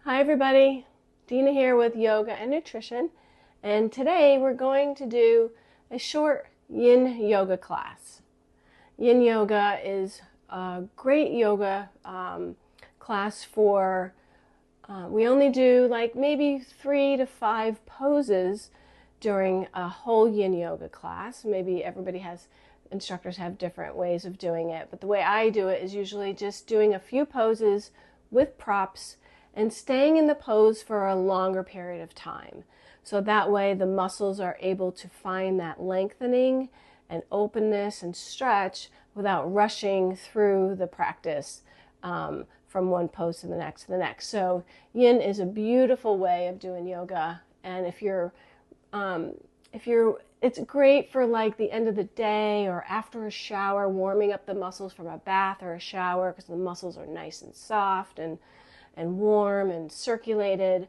Hi everybody, Dina here with Yoga and Nutrition, and today we're going to do a short Yin Yoga class. Yin Yoga is a great yoga class for, we only do like maybe 3 to 5 poses during a whole Yin Yoga class. Maybe instructors have different ways of doing it, but the way I do it is usually just doing a few poses with props and staying in the pose for a longer period of time. So that way the muscles are able to find that lengthening and openness and stretch without rushing through the practice from one pose to the next to the next. So Yin is a beautiful way of doing yoga, and it's great for like the end of the day or after a shower, warming up the muscles from a bath or a shower, because the muscles are nice and soft and warm and circulated.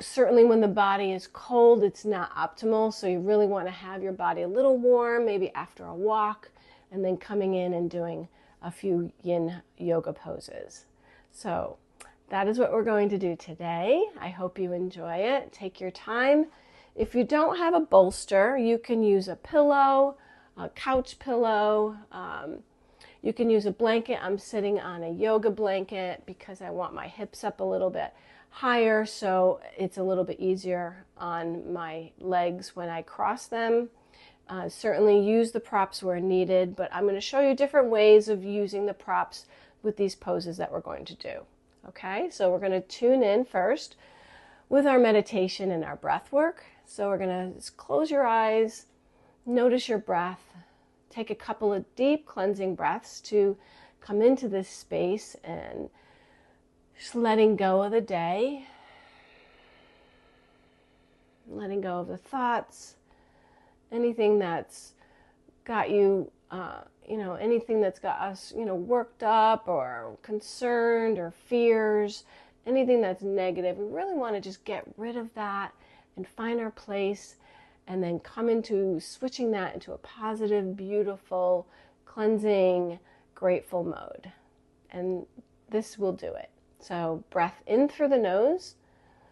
Certainly when the body is cold, it's not optimal, so you really want to have your body a little warm, maybe after a walk, and then coming in and doing a few Yin Yoga poses. So that is what we're going to do today. I hope you enjoy it. Take your time. If you don't have a bolster, you can use a pillow, a couch pillow. You can use a blanket. I'm sitting on a yoga blanket because I want my hips up a little bit higher, so it's a little bit easier on my legs when I cross them. Certainly use the props where needed, but I'm going to show you different ways of using the props with these poses that we're going to do. Okay, so we're going to tune in first with our meditation and our breath work. So we're going to just close your eyes, notice your breath. Take a couple of deep cleansing breaths to come into this space and just letting go of the day, letting go of the thoughts, anything that's got you, anything that's got us, worked up or concerned or fears, anything that's negative. We really want to just get rid of that and find our place, and then come into switching that into a positive, beautiful, cleansing, grateful mode. And this will do it. So breath in through the nose,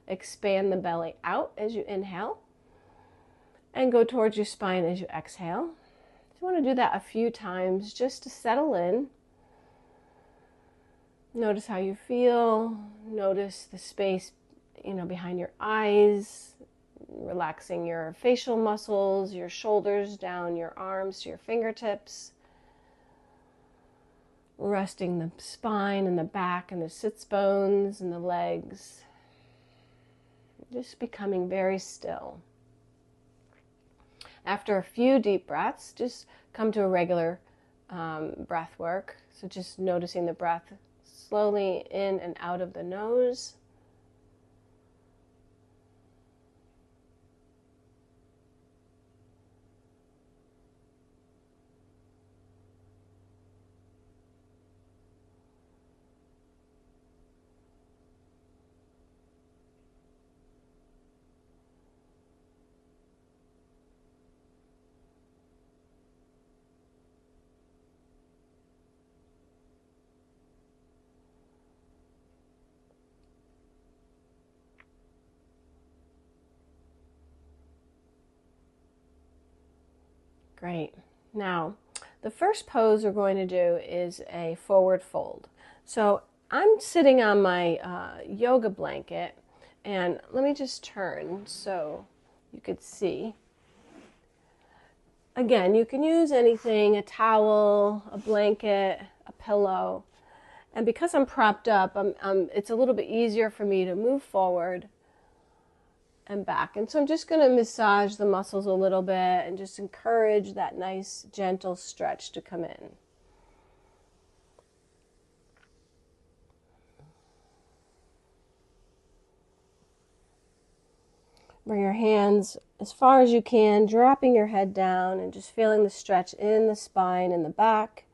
expand the belly out as you inhale, and go towards your spine as you exhale. You want to do that a few times just to settle in. Notice how you feel. Notice the space, behind your eyes. Relaxing your facial muscles, your shoulders down your arms to your fingertips. Resting the spine and the back and the sits bones and the legs. Just becoming very still. After a few deep breaths, just come to a regular breath work. So just noticing the breath slowly in and out of the nose. Great. Now, the first pose we're going to do is a forward fold. So I'm sitting on my yoga blanket, and let me just turn so you could see. Again, you can use anything, a towel, a blanket, a pillow. And because I'm propped up, it's a little bit easier for me to move forward and back. And so I'm just going to massage the muscles a little bit and just encourage that nice, gentle stretch to come in. Bring your hands as far as you can, dropping your head down and just feeling the stretch in the spine and the back.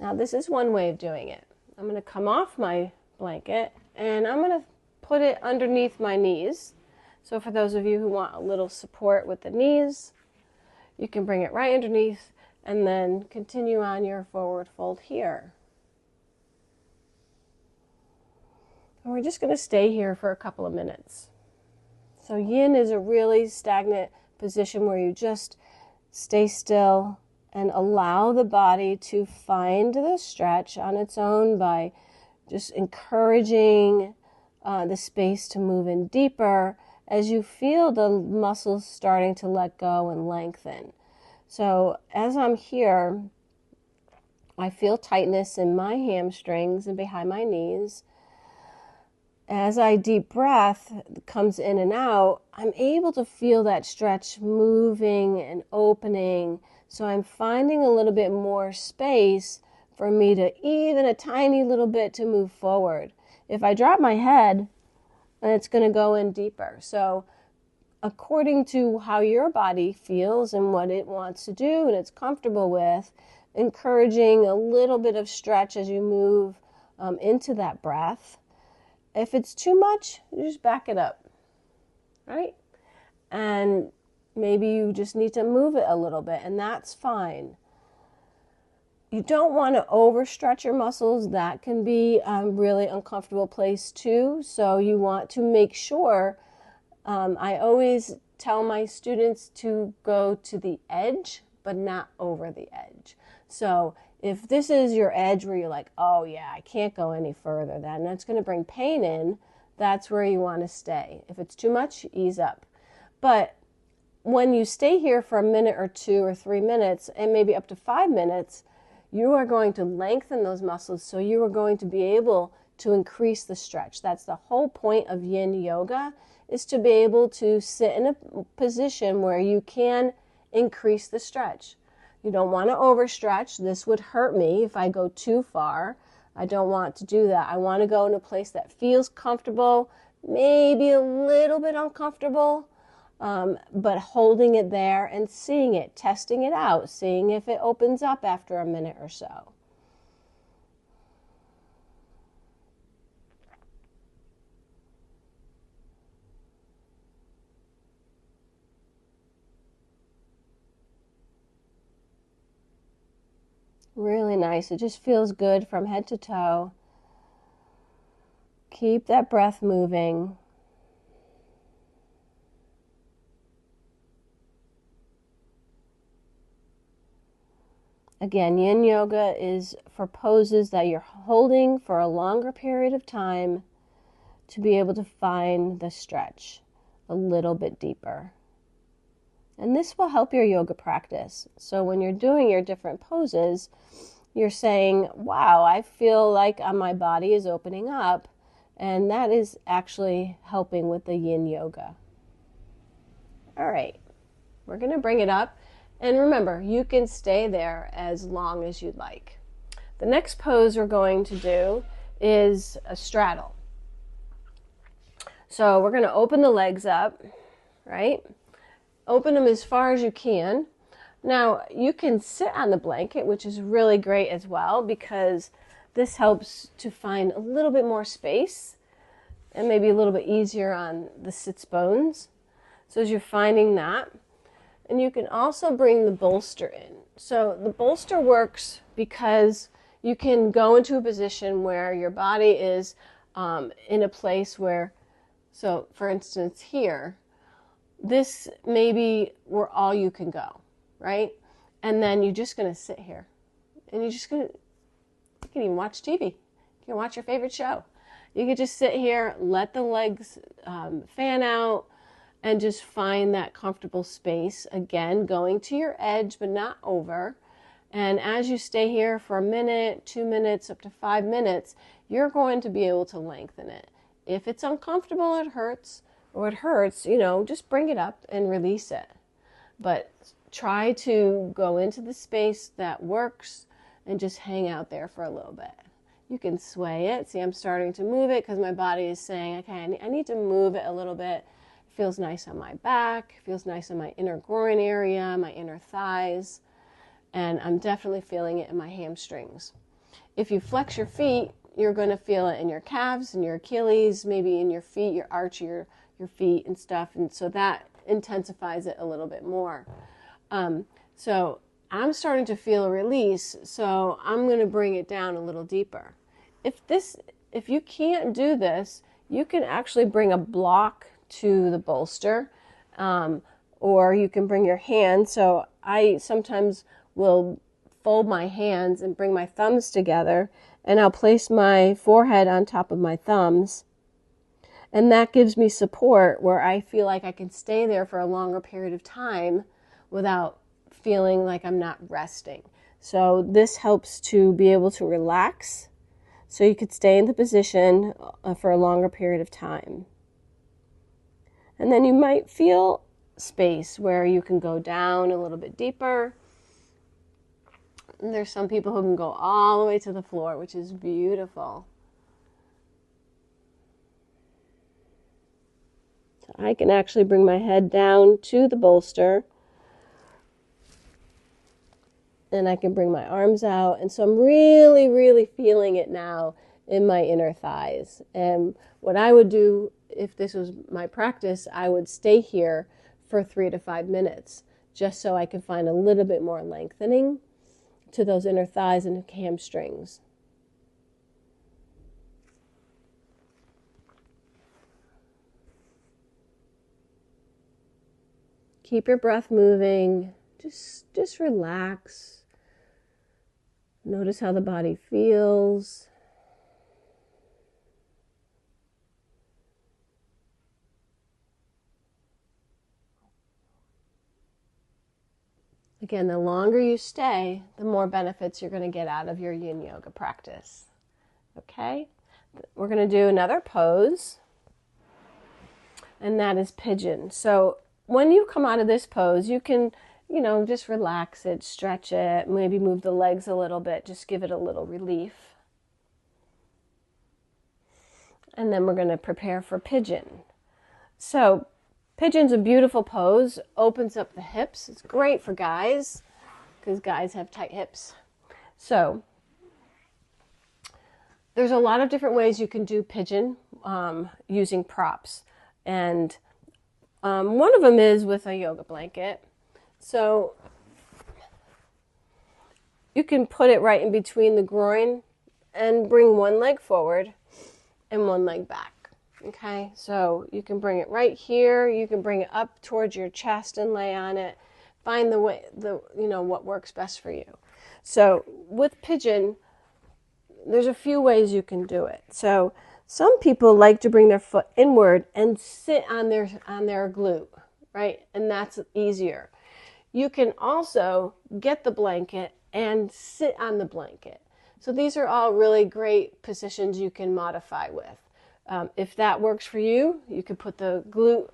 Now this is one way of doing it. I'm going to come off my blanket and I'm going to put it underneath my knees. So for those of you who want a little support with the knees, you can bring it right underneath and then continue on your forward fold here. And we're just going to stay here for a couple of minutes. So yin is a really stagnant position where you just stay still and allow the body to find the stretch on its own by just encouraging the space to move in deeper as you feel the muscles starting to let go and lengthen. So as I'm here, I feel tightness in my hamstrings and behind my knees. As I deep breath comes in and out, I'm able to feel that stretch moving and opening. So I'm finding a little bit more space for me to even a tiny little bit to move forward. If I drop my head, it's going to go in deeper. So according to how your body feels and what it wants to do and it's comfortable with, encouraging a little bit of stretch as you move into that breath. If it's too much, you just back it up, right? And maybe you just need to move it a little bit, and that's fine. You don't want to overstretch your muscles. That can be a really uncomfortable place too. So you want to make sure, I always tell my students to go to the edge, but not over the edge. So if this is your edge where you're like, oh yeah, I can't go any further, then that's going to bring pain in, that's where you want to stay. If it's too much, ease up. But when you stay here for a minute or 2 or 3 minutes, and maybe up to 5 minutes, you are going to lengthen those muscles, so you are going to be able to increase the stretch. That's the whole point of Yin Yoga, is to be able to sit in a position where you can increase the stretch. You don't want to overstretch. This would hurt me if I go too far. I don't want to do that. I want to go in a place that feels comfortable, maybe a little bit uncomfortable, but holding it there and seeing it, testing it out, seeing if it opens up after a minute or so. Really nice. It just feels good from head to toe. Keep that breath moving. Again, Yin Yoga is for poses that you're holding for a longer period of time to be able to find the stretch a little bit deeper. And this will help your yoga practice. So when you're doing your different poses, you're saying, wow, I feel like my body is opening up. And that is actually helping with the Yin Yoga. All right, we're going to bring it up. And remember, you can stay there as long as you'd like. The next pose we're going to do is a straddle. So we're going to open the legs up, right? Open them as far as you can. Now, you can sit on the blanket, which is really great as well, because this helps to find a little bit more space and maybe a little bit easier on the sits bones. So as you're finding that, and you can also bring the bolster in. So the bolster works because you can go into a position where your body is in a place where, so for instance here, this may be where all you can go, right? And then you're just going to sit here. And you're just going to, you can even watch TV. You can watch your favorite show. You can just sit here, let the legs fan out, and just find that comfortable space. Again, going to your edge, but not over. And as you stay here for a minute, 2 minutes, up to 5 minutes, you're going to be able to lengthen it. If it's uncomfortable, it hurts, just bring it up and release it. But try to go into the space that works and just hang out there for a little bit. You can sway it. See, I'm starting to move it because my body is saying, okay, I need to move it a little bit. It feels nice on my back. It feels nice in my inner groin area, my inner thighs. And I'm definitely feeling it in my hamstrings. If you flex your feet, you're going to feel it in your calves and your Achilles, maybe in your feet, your arch, your feet and stuff. And so that intensifies it a little bit more. So I'm starting to feel a release, so I'm going to bring it down a little deeper. If you can't do this, you can actually bring a block to the bolster, or you can bring your hand. So I sometimes will fold my hands and bring my thumbs together, and I'll place my forehead on top of my thumbs. And that gives me support where I feel like I can stay there for a longer period of time without feeling like I'm not resting. So this helps to be able to relax so you could stay in the position for a longer period of time. And then you might feel space where you can go down a little bit deeper. And there's some people who can go all the way to the floor, which is beautiful. So I can actually bring my head down to the bolster. And I can bring my arms out. And so I'm really, really feeling it now in my inner thighs. And what I would do if this was my practice, I would stay here for 3 to 5 minutes, just so I could find a little bit more lengthening to those inner thighs and hamstrings. Keep your breath moving. Just relax. Notice how the body feels. Again, the longer you stay, the more benefits you're going to get out of your Yin Yoga practice. Okay? We're going to do another pose, and that is pigeon. So when you come out of this pose, you can, just relax it, stretch it, maybe move the legs a little bit, just give it a little relief. And then we're going to prepare for pigeon. So pigeon's a beautiful pose, opens up the hips. It's great for guys because guys have tight hips. So there's a lot of different ways you can do pigeon using props. And one of them is with a yoga blanket. So you can put it right in between the groin and bring one leg forward and one leg back. Okay, so you can bring it right here. You can bring it up towards your chest and lay on it. Find the way, what works best for you. So with pigeon, there's a few ways you can do it. So some people like to bring their foot inward and sit on their glute, right? And that's easier. You can also get the blanket and sit on the blanket. So these are all really great positions you can modify with. If that works for you, you could put the glute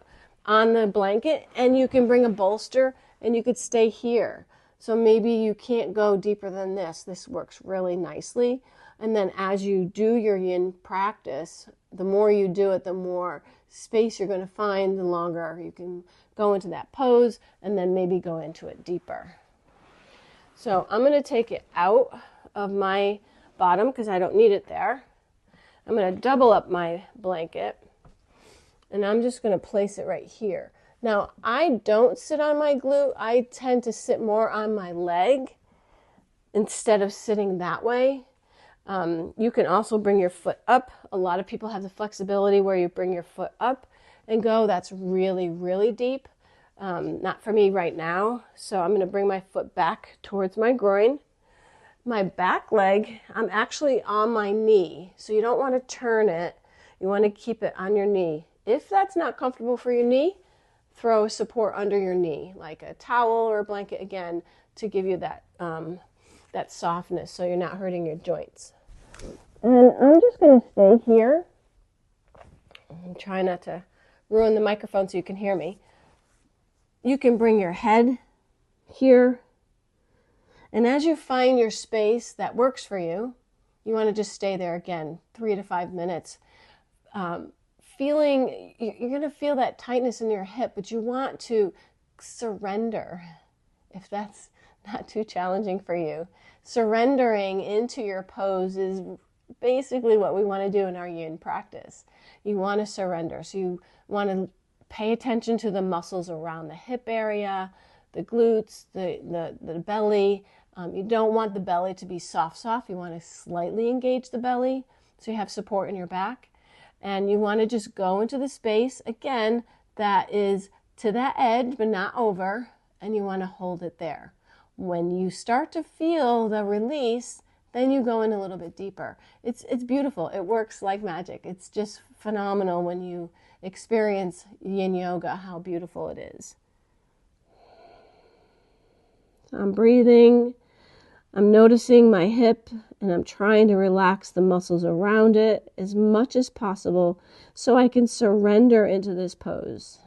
on the blanket and you can bring a bolster and you could stay here. So maybe you can't go deeper than this. This works really nicely. And then as you do your yin practice, the more you do it, the more space you're going to find, the longer you can go into that pose and then maybe go into it deeper. So I'm going to take it out of my bottom because I don't need it there. I'm going to double up my blanket and I'm just going to place it right here. Now, I don't sit on my glute. I tend to sit more on my leg instead of sitting that way. You can also bring your foot up. A lot of people have the flexibility where you bring your foot up and go. That's really, really deep. Not for me right now. So I'm going to bring my foot back towards my groin. My back leg, I'm actually on my knee. So you don't want to turn it. You want to keep it on your knee. If that's not comfortable for your knee, throw support under your knee, like a towel or a blanket again, to give you that softness so you're not hurting your joints. And I'm just going to stay here. I'm trying not to ruin the microphone so you can hear me. You can bring your head here. And as you find your space that works for you, you want to just stay there again, 3 to 5 minutes. You're going to feel that tightness in your hip, but you want to surrender, if that's not too challenging for you. Surrendering into your pose is basically what we want to do in our yin practice. You want to surrender. So you want to pay attention to the muscles around the hip area, the glutes, the belly. You don't want the belly to be soft. You want to slightly engage the belly so you have support in your back. And you want to just go into the space, again, that is to that edge but not over, and you want to hold it there. When you start to feel the release, then you go in a little bit deeper. It's beautiful. It works like magic. It's just phenomenal when you experience Yin Yoga, how beautiful it is. So I'm breathing. I'm noticing my hip, and I'm trying to relax the muscles around it as much as possible so I can surrender into this pose.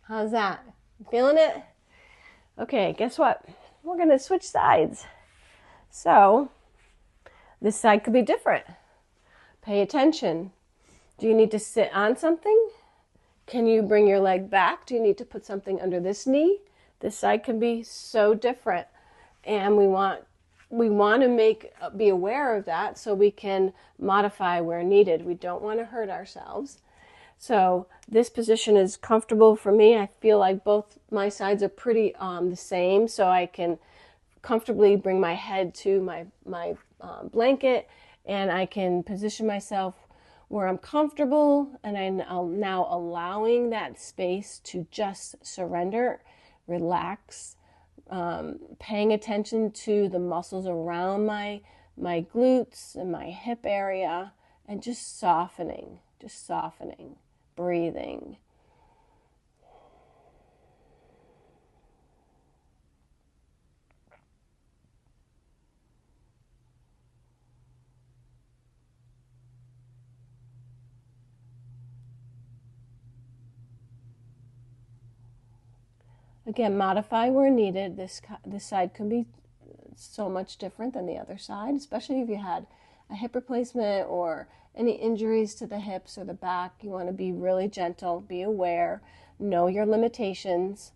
How's that? Feeling it? Okay, guess what? We're going to switch sides. So, this side could be different. Pay attention. Do you need to sit on something? Can you bring your leg back? Do you need to put something under this knee? This side can be so different. And we want to be aware of that so we can modify where needed. We don't want to hurt ourselves. So this position is comfortable for me. I feel like both my sides are pretty the same, so I can comfortably bring my head to my blanket, and I can position myself where I'm comfortable, and I'm now allowing that space to just surrender, relax, paying attention to the muscles around my glutes and my hip area, and just softening, breathing. Again, modify where needed. This side can be so much different than the other side, especially if you had a hip replacement or any injuries to the hips or the back. You want to be really gentle, be aware, know your limitations,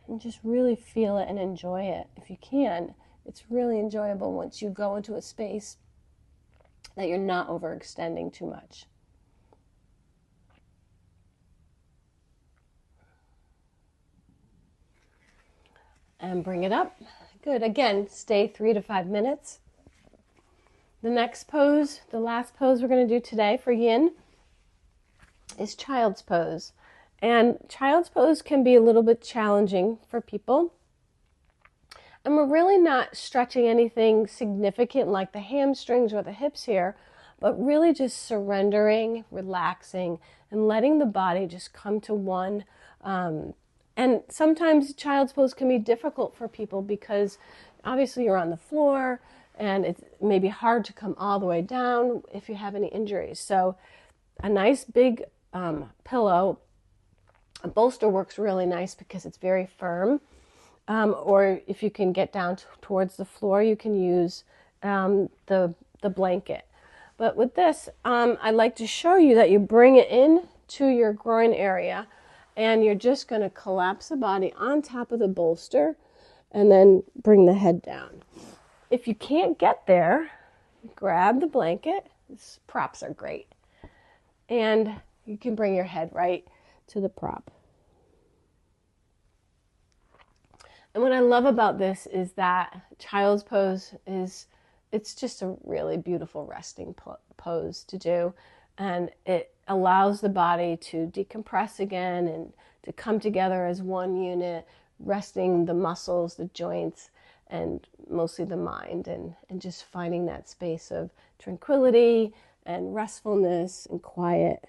and just really feel it and enjoy it if you can. It's really enjoyable once you go into a space that you're not overextending too much. And bring it up. Good. Again, stay 3 to 5 minutes. The next pose, the last pose we're going to do today for Yin is child's pose. And child's pose can be a little bit challenging for people. And we're really not stretching anything significant like the hamstrings or the hips here, but really just surrendering, relaxing, and letting the body just come to one. And sometimes child's pose can be difficult for people because obviously you're on the floor and it's maybe hard to come all the way down if you have any injuries. So a nice big pillow, a bolster works really nice because it's very firm. Or if you can get down towards the floor, you can use the blanket. But with this, I'd like to show you that you bring it in to your groin area, and you're just going to collapse the body on top of the bolster and then bring the head down. If you can't get there, grab the blanket. These props are great. And you can bring your head right to the prop. And what I love about this is that child's pose it's just a really beautiful resting pose to do. And it allows the body to decompress again and to come together as one unit, resting the muscles, the joints, and mostly the mind, and just finding that space of tranquility and restfulness and quiet